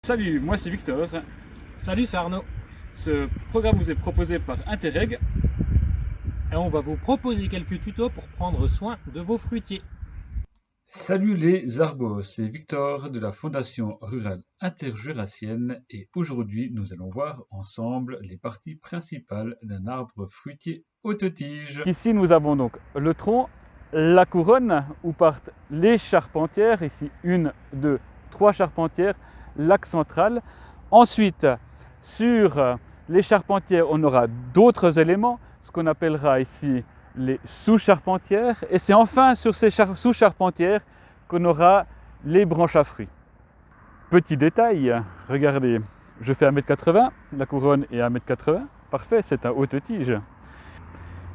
Salut, moi c'est Victor. Salut, c'est Arnaud. Ce programme vous est proposé par Interreg. Et on va vous proposer quelques tutos pour prendre soin de vos fruitiers. Salut les arbos, c'est Victor de la Fondation Rurale Interjurassienne et aujourd'hui nous allons voir ensemble les parties principales d'un arbre fruitier haute-tige. Ici nous avons donc le tronc, la couronne où partent les charpentières, ici 1, 2, 3 charpentières, l'axe central. Ensuite, sur les charpentières, on aura d'autres éléments, ce qu'on appellera ici les sous-charpentières. Et c'est enfin sur ces sous-charpentières qu'on aura les branches à fruits. Petit détail, regardez, je fais 1,80 m, la couronne est 1,80 m, parfait, c'est un haute-tige.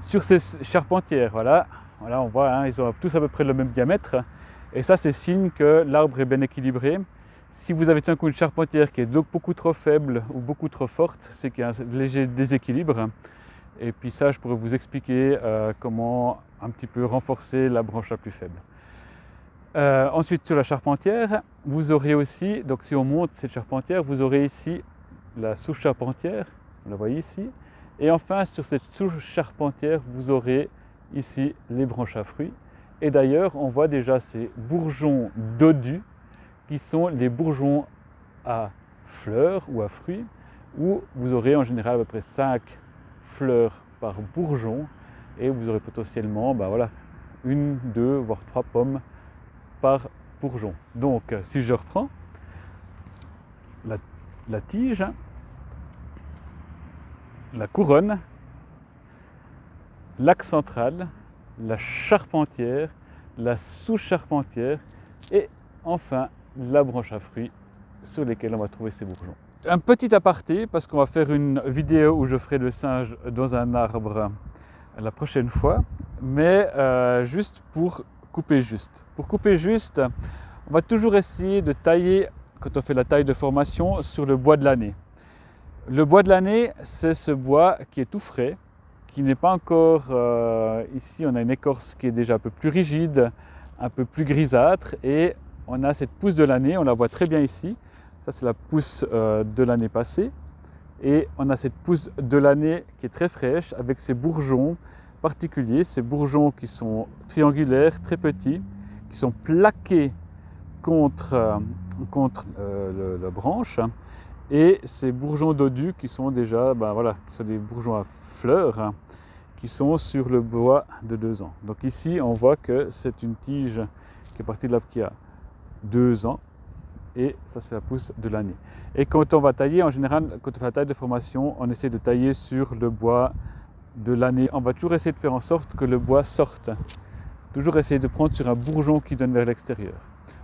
Sur ces charpentières, voilà on voit, ils ont tous à peu près le même diamètre. Et ça, c'est signe que l'arbre est bien équilibré. Si vous avez tout un coup une charpentière qui est donc beaucoup trop faible ou beaucoup trop forte, c'est qu'il y a un léger déséquilibre. Et puis ça, je pourrais vous expliquer comment un petit peu renforcer la branche la plus faible. Ensuite, sur la charpentière, vous aurez aussi, donc si on monte cette charpentière, vous aurez ici la sous-charpentière, vous la voyez ici. Et enfin, sur cette sous-charpentière, vous aurez ici les branches à fruits. Et d'ailleurs, on voit déjà ces bourgeons dodus, qui sont les bourgeons à fleurs ou à fruits, où vous aurez en général à peu près 5 fleurs par bourgeon, et vous aurez potentiellement 1, 2, voire 3 pommes par bourgeon. Donc si je reprends la tige, la couronne, l'axe central, la charpentière, la sous-charpentière et enfin la branche à fruits sur lesquelles on va trouver ces bourgeons. Un petit aparté, parce qu'on va faire une vidéo où je ferai le singe dans un arbre la prochaine fois, mais juste pour couper juste. Pour couper juste, on va toujours essayer de tailler, quand on fait la taille de formation, sur le bois de l'année. Le bois de l'année, c'est ce bois qui est tout frais, qui n'est pas encore... ici, on a une écorce qui est déjà un peu plus rigide, un peu plus grisâtre, et on a cette pousse de l'année, on la voit très bien ici. Ça, c'est la pousse de l'année passée. Et on a cette pousse de l'année qui est très fraîche, avec ces bourgeons particuliers, ces bourgeons qui sont triangulaires, très petits, qui sont plaqués contre la branche. Et ces bourgeons dodus qui sont déjà, qui sont des bourgeons à fleurs, qui sont sur le bois de 2 ans. Donc ici, on voit que c'est une tige qui est partie de l'arbre qui a 2 ans, et ça c'est la pousse de l'année. Et quand on va tailler, en général, quand on fait la taille de formation, on essaie de tailler sur le bois de l'année. On va toujours essayer de faire en sorte que le bois sorte. Toujours essayer de prendre sur un bourgeon qui donne vers l'extérieur.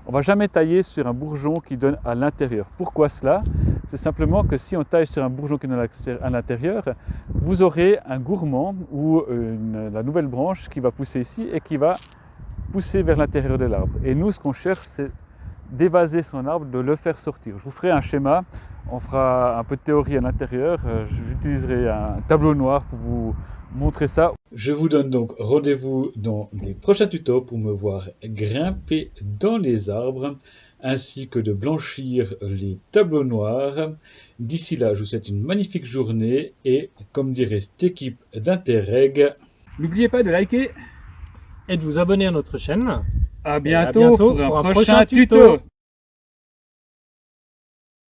On ne va jamais tailler sur un bourgeon qui donne à l'intérieur. Pourquoi cela? C'est simplement que si on taille sur un bourgeon qui donne à l'intérieur, vous aurez un gourmand ou la nouvelle branche qui va pousser ici et qui va pousser vers l'intérieur de l'arbre. Et nous, ce qu'on cherche, c'est d'évaser son arbre, de le faire sortir. Je vous ferai un schéma, on fera un peu de théorie à l'intérieur, j'utiliserai un tableau noir pour vous montrer ça. Je vous donne donc rendez-vous dans les prochains tutos pour me voir grimper dans les arbres, ainsi que de blanchir les tableaux noirs. D'ici là, je vous souhaite une magnifique journée et, comme dirait cette équipe d'Interreg, n'oubliez pas de liker Et de vous abonner à notre chaîne. À bientôt pour un prochain tuto.